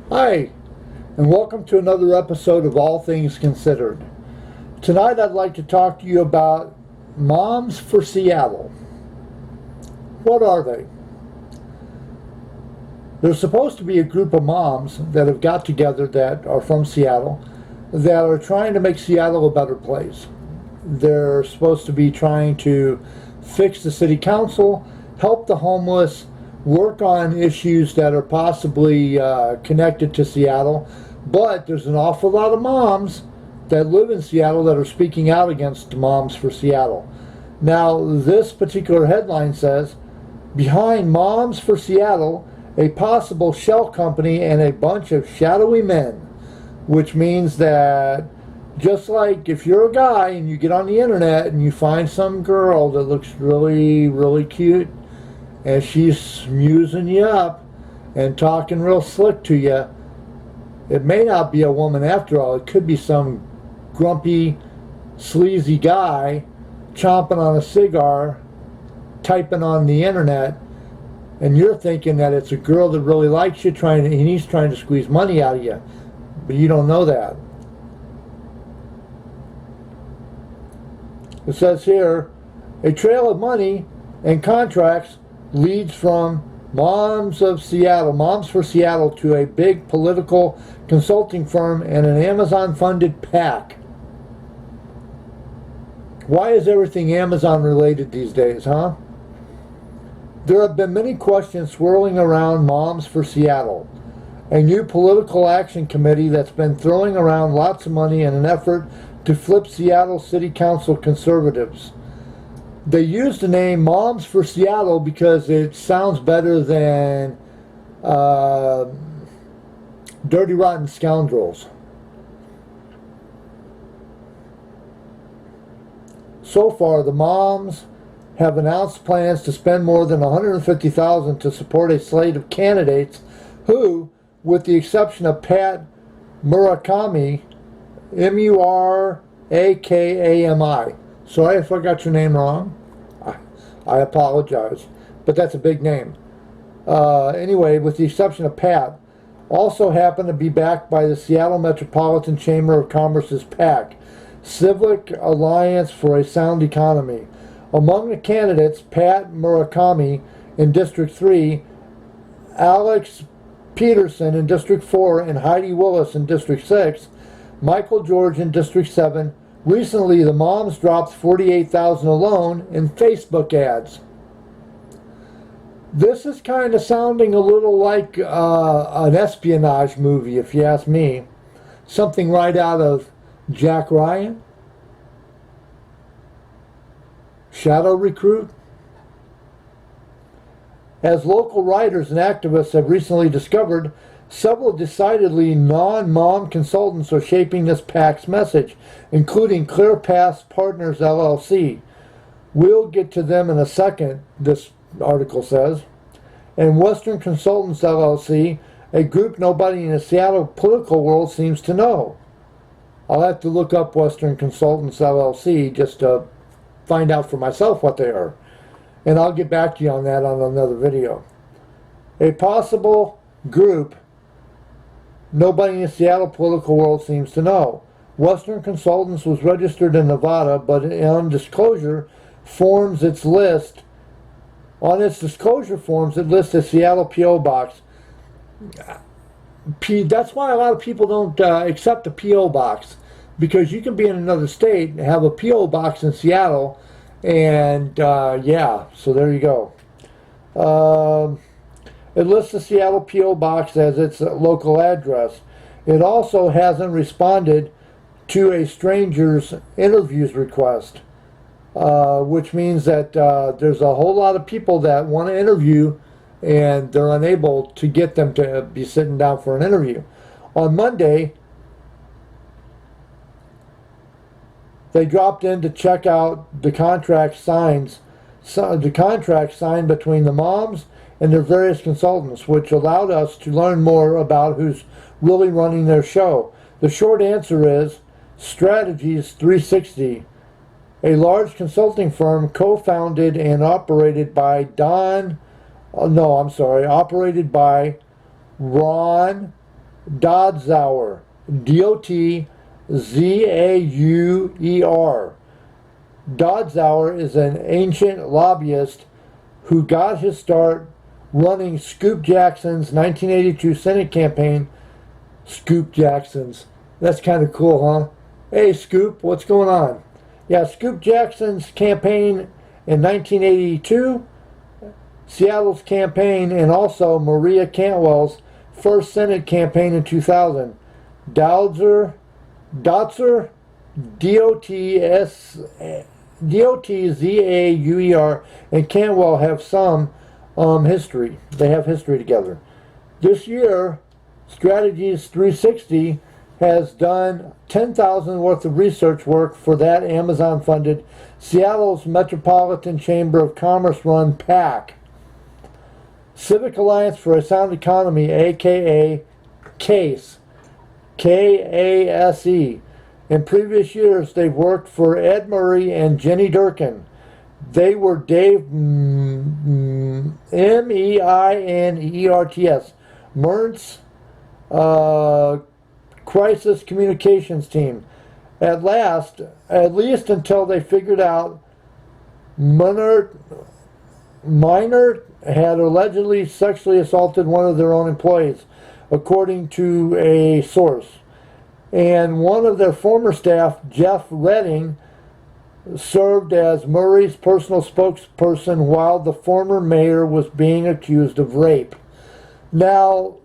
Hi, and welcome to another episode of All Things Considered. Tonight I'd like to talk to you about Moms for Seattle. What are they? There's supposed to be a group of moms that have got together that are from Seattle that are trying to make Seattle a better place. They're supposed to be trying to fix the city council, help the homeless, work on issues that are possibly connected to Seattle, but there's an awful lot of moms that live in Seattle that are speaking out against Moms for Seattle. Now, this particular headline says, "Behind Moms for Seattle, a possible shell company and a bunch of shadowy men," which means that just like if you're a guy and you get on the internet and you find some girl that looks really, really cute, and she's smoozing you up and talking real slick to you, it may not be a woman after all. It could be some grumpy, sleazy guy chomping on a cigar, typing on the internet, and you're thinking that it's a girl that really likes you, and he's trying to squeeze money out of you, but you don't know that. It says here, a trail of money and contracts leads from Moms for Seattle to a big political consulting firm and an Amazon-funded PAC. Why is everything Amazon related these days, huh? There have been many questions swirling around Moms for Seattle, a new political action committee that's been throwing around lots of money in an effort to flip Seattle City Council conservatives. They use the name Moms for Seattle because it sounds better than Dirty Rotten Scoundrels. So far, the moms have announced plans to spend more than $150,000 to support a slate of candidates who, with the exception of Pat Murakami, Murakami. Sorry if I got your name wrong. I apologize. But that's a big name. Anyway, with the exception of Pat, also happen to be backed by the Seattle Metropolitan Chamber of Commerce's PAC, Civic Alliance for a Sound Economy. Among the candidates, Pat Murakami in District 3, Alex Peterson in District 4, and Heidi Willis in District 6, Michael George in District 7. Recently, the moms dropped $48,000 alone in Facebook ads. This is kind of sounding a little like an espionage movie, if you ask me. Something right out of Jack Ryan, Shadow Recruit. As local writers and activists have recently discovered, several decidedly non-mom consultants are shaping this PAC's message, including Clear Paths Partners LLC. We'll get to them in a second, this article says. And Western Consultants LLC, a group nobody in the Seattle political world seems to know. I'll have to look up Western Consultants LLC just to find out for myself what they are. And I'll get back to you on that on another video. A possible group nobody in the Seattle political world seems to know. Western Consultants was registered in Nevada, but on disclosure forms its list. On its disclosure forms, it lists a Seattle P.O. box. That's why a lot of people don't accept the P.O. box, because you can be in another state and have a P.O. box in Seattle, and yeah, so there you go. It lists the Seattle P.O. box as its local address. It also hasn't responded to a stranger's interviews request, which means that there's a whole lot of people that want to interview and they're unable to get them to be sitting down for an interview. On Monday, they dropped in to check out the contract signed between the moms and their various consultants, which allowed us to learn more about who's really running their show. The short answer is Strategies 360, a large consulting firm co-founded and operated by operated by Ron Dotzauer, Dotzauer. Dotzauer is an ancient lobbyist who got his start running Scoop Jackson's 1982 Senate campaign. Scoop Jackson's. That's kind of cool, huh? Hey, Scoop, what's going on? Yeah, Scoop Jackson's campaign in 1982, Seattle's campaign, and also Maria Cantwell's first Senate campaign in 2000. Dotzer, Dotzauer, and Cantwell have some history. They have history together. This year, Strategies 360 has done 10,000 worth of research work for that Amazon-funded Seattle's Metropolitan Chamber of Commerce-run PAC, Civic Alliance for a Sound Economy, aka CASE, K-A-S-E. In previous years, they've worked for Ed Murray and Jenny Durkin. They were Dave M-E-I-N-E-R-T-S, Mertz Crisis Communications Team. At least until they figured out Minert had allegedly sexually assaulted one of their own employees, according to a source. And one of their former staff, Jeff Redding, served as Murray's personal spokesperson while the former mayor was being accused of rape. Now,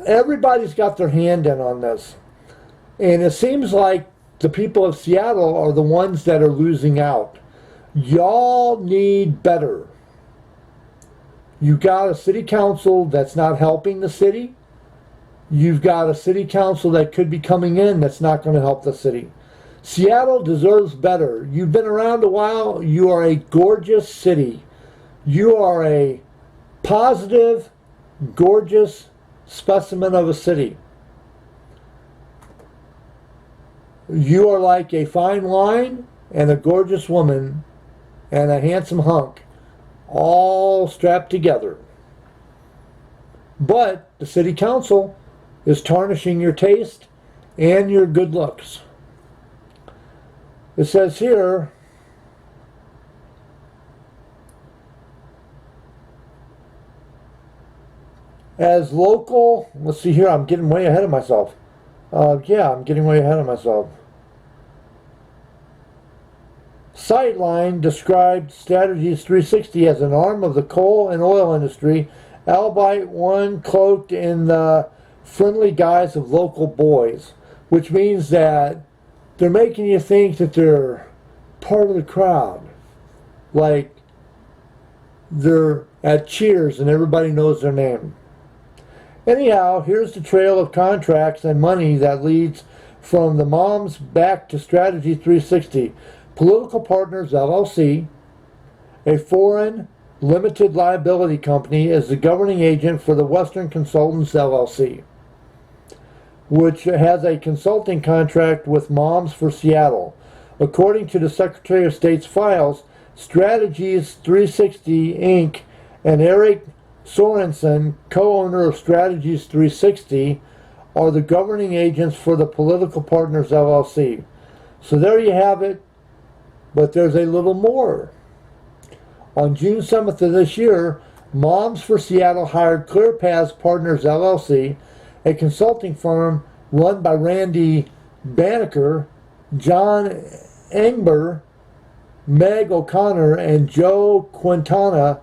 everybody's got their hand in on this. And it seems like the people of Seattle are the ones that are losing out. Y'all need better. You got a city council that's not helping the city. You've got a city council that could be coming in that's not going to help the city. Seattle deserves better. You've been around a while. You are a gorgeous city. You are a positive, gorgeous specimen of a city. You are like a fine wine and a gorgeous woman and a handsome hunk, all strapped together. But the city council is tarnishing your taste and your good looks. It says here, as local, let's see here, I'm getting way ahead of myself. Yeah, I'm getting way ahead of myself. Sightline described Strategies 360 as an arm of the coal and oil industry, albeit one cloaked in the friendly guise of local boys, which means that they're making you think that they're part of the crowd. Like they're at Cheers and everybody knows their name. Anyhow, here's the trail of contracts and money that leads from the moms back to Strategy 360. Political Partners LLC, a foreign limited liability company, is the governing agent for the Western Consultants LLC, which has a consulting contract with Moms for Seattle. According to the Secretary of State's files, Strategies 360 Inc. and Eric Sorensen, co-owner of Strategies 360, are the governing agents for the Political Partners LLC. So there you have it, but there's a little more. On June 7th of this year, Moms for Seattle hired Clear Paths Partners LLC, a consulting firm run by Randy Banneker, John Engber, Meg O'Connor, and Joe Quintana.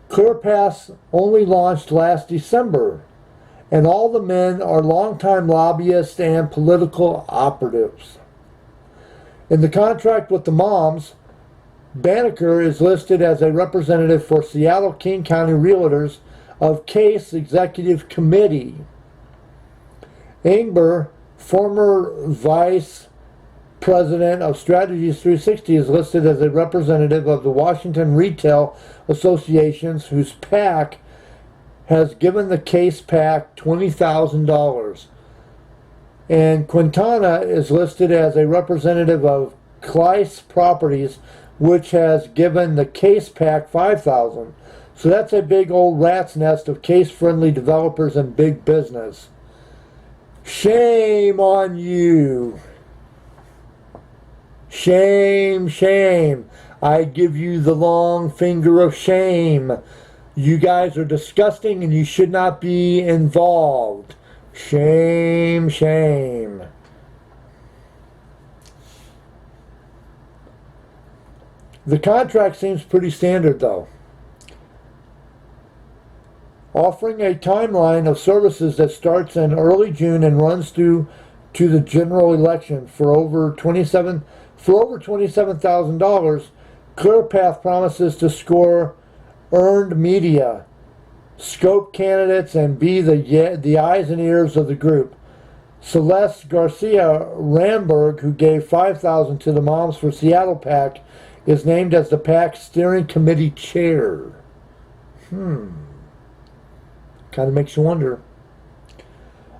Clear Paths only launched last December, and all the men are longtime lobbyists and political operatives. In the contract with the Moms, Banneker is listed as a representative for Seattle King County Realtors of CASE Executive Committee. Ingber, former vice president of Strategies 360, is listed as a representative of the Washington Retail Associations, whose PAC has given the CASE PAC $20,000. And Quintana is listed as a representative of Cleiss Properties, which has given the CASE PAC $5,000. So that's a big old rat's nest of case-friendly developers and big business. Shame on you. Shame, shame. I give you the long finger of shame. You guys are disgusting and you should not be involved. Shame, shame. The contract seems pretty standard though. Offering a timeline of services that starts in early June and runs through to the general election for over $27,000, ClearPath promises to score earned media, scope candidates, and be the eyes and ears of the group. Celeste Garcia Ramberg, who gave $5,000 to the Moms for Seattle PAC, is named as the PAC steering committee chair. Kind of makes you wonder.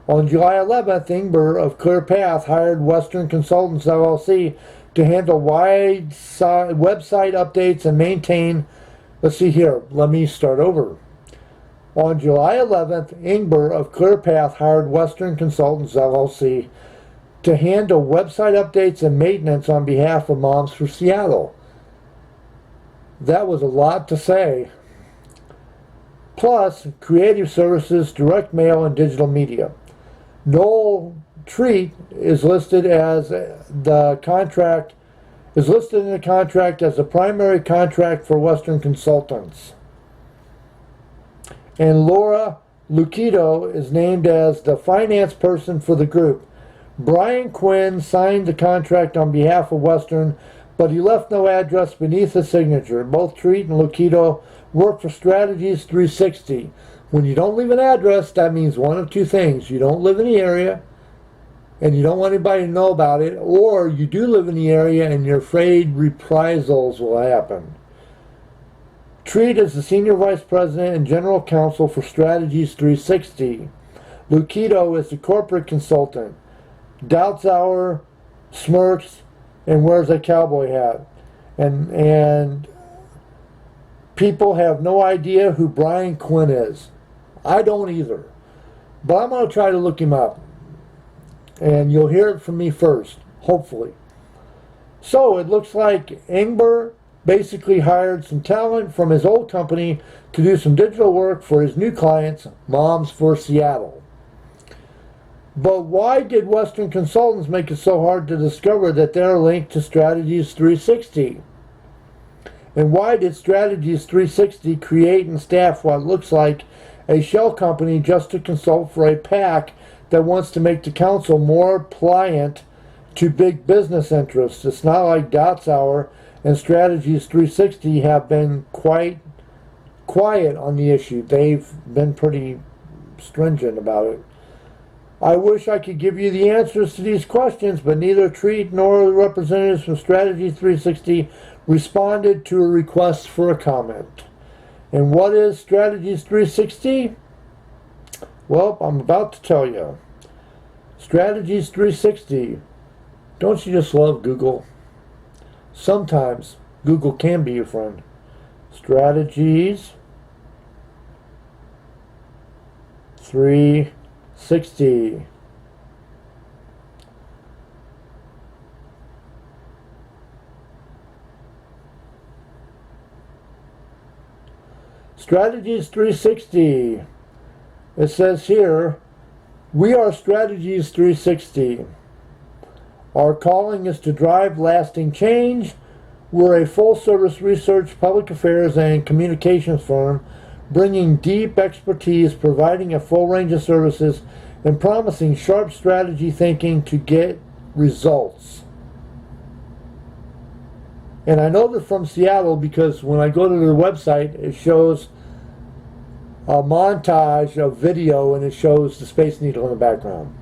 On July 11th, Ingber of ClearPath hired Western Consultants LLC to handle website updates and maintain. Let's see here. Let me start over. On July 11th, Ingber of ClearPath hired Western Consultants LLC to handle website updates and maintenance on behalf of Moms for Seattle. That was a lot to say. Plus, creative services, direct mail, and digital media. Noel Treat is listed as in the contract as the primary contract for Western Consultants. And Laura Lucido is named as the finance person for the group. Brian Quinn signed the contract on behalf of Western, but he left no address beneath his signature. Both Treat and Lucido work for Strategies 360. When you don't leave an address, that means one of two things. You don't live in the area, and you don't want anybody to know about it, or you do live in the area and you're afraid reprisals will happen. Treat is the Senior Vice President and General Counsel for Strategies 360. Lucido is the corporate consultant. Doubts our, smirks, and wears a cowboy hat. And people have no idea who Brian Quinn is. I don't either. But I'm going to try to look him up. And you'll hear it from me first, hopefully. So it looks like Ingber basically hired some talent from his old company to do some digital work for his new clients, Moms for Seattle. But why did Western Consultants make it so hard to discover that they're linked to Strategies 360? And why did Strategies 360 create and staff what looks like a shell company just to consult for a PAC that wants to make the council more pliant to big business interests? It's not like Dots Hour and Strategies 360 have been quite quiet on the issue. They've been pretty stringent about it. I wish I could give you the answers to these questions, but neither Treat nor the representatives from Strategy 360 responded to a request for a comment. And what is Strategies 360? Well, I'm about to tell you. Strategies 360. Don't you just love Google? Sometimes Google can be your friend. Strategies 360. Strategies 360. It says here, we are Strategies 360. Our calling is to drive lasting change. We're a full-service research, public affairs, and communications firm, bringing deep expertise, providing a full range of services, and promising sharp strategy thinking to get results. And I know they're from Seattle because when I go to their website, it shows a montage of video and it shows the Space Needle in the background.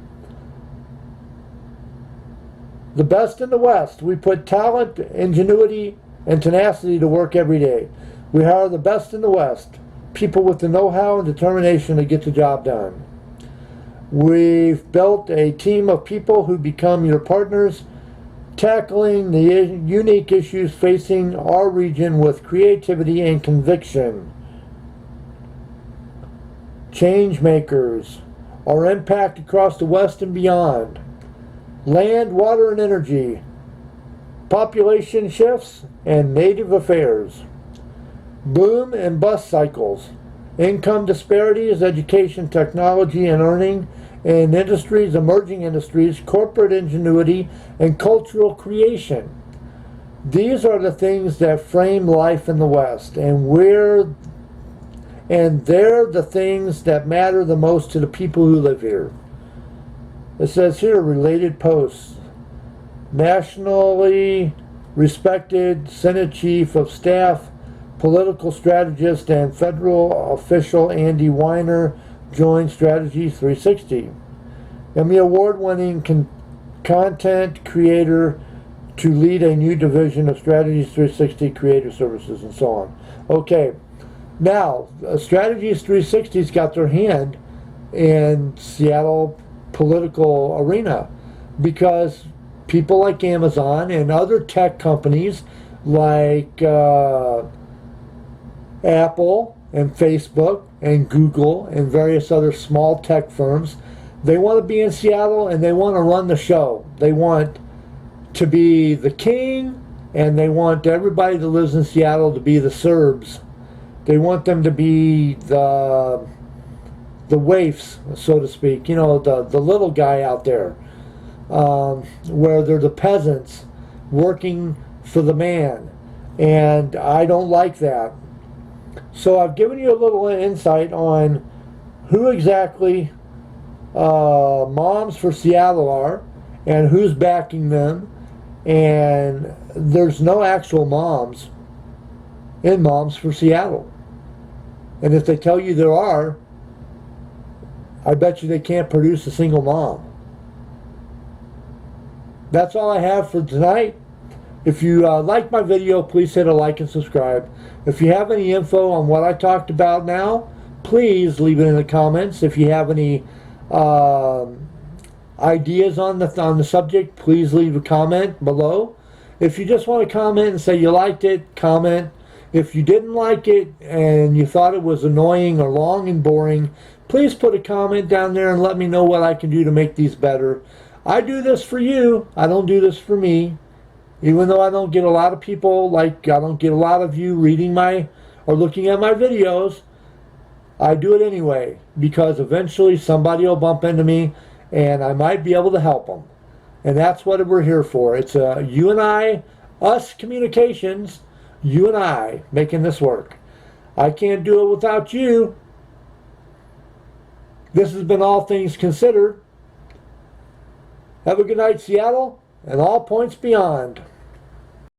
The best in the West. We put talent, ingenuity, and tenacity to work every day. We hire the best in the West. People with the know-how and determination to get the job done. We've built a team of people who become your partners, tackling the unique issues facing our region with creativity and conviction. change makers, our impact across the West and beyond, land, water, and energy, population shifts, and native affairs, boom and bust cycles, income disparities, education, technology, and earning, and industries, emerging industries, corporate ingenuity, and cultural creation. These are the things that frame life in the West, and they're the things that matter the most to the people who live here. It says here, related posts. Nationally respected Senate Chief of Staff, political strategist, and federal official Andy Weiner joined Strategy 360. Emmy Award-winning content creator to lead a new division of Strategies 360 Creative Services, and so on. Okay, now Strategies 360's got their hand in Seattle political arena because people like Amazon and other tech companies like Apple and Facebook and Google and various other small tech firms, they want to be in Seattle and they want to run the show. They want to be the king, and they want everybody that lives in Seattle to be the Serbs. They want them to be the waifs, so to speak, you know, the little guy out there, where they're the peasants working for the man. And I don't like that. So I've given you a little insight on who exactly Moms for Seattle are and who's backing them. And there's no actual moms in Moms for Seattle. And if they tell you there are, I bet you they can't produce a single mom. That's all I have for tonight. If you like my video, please hit a like and subscribe. If you have any info on what I talked about now, please leave it in the comments. If you have any ideas on the subject, please leave a comment below. If you just want to comment and say you liked it, comment. If you didn't like it and you thought it was annoying or long and boring, please put a comment down there and let me know what I can do to make these better. I do this for you. I don't do this for me. Even though I don't get a lot of people, like I don't get a lot of you reading my or looking at my videos, I do it anyway because eventually somebody will bump into me and I might be able to help them. And that's what we're here for. It's you and I, us communications, you and I making this work. I can't do it without you. This has been All Things Considered. Have a good night, Seattle, and all points beyond.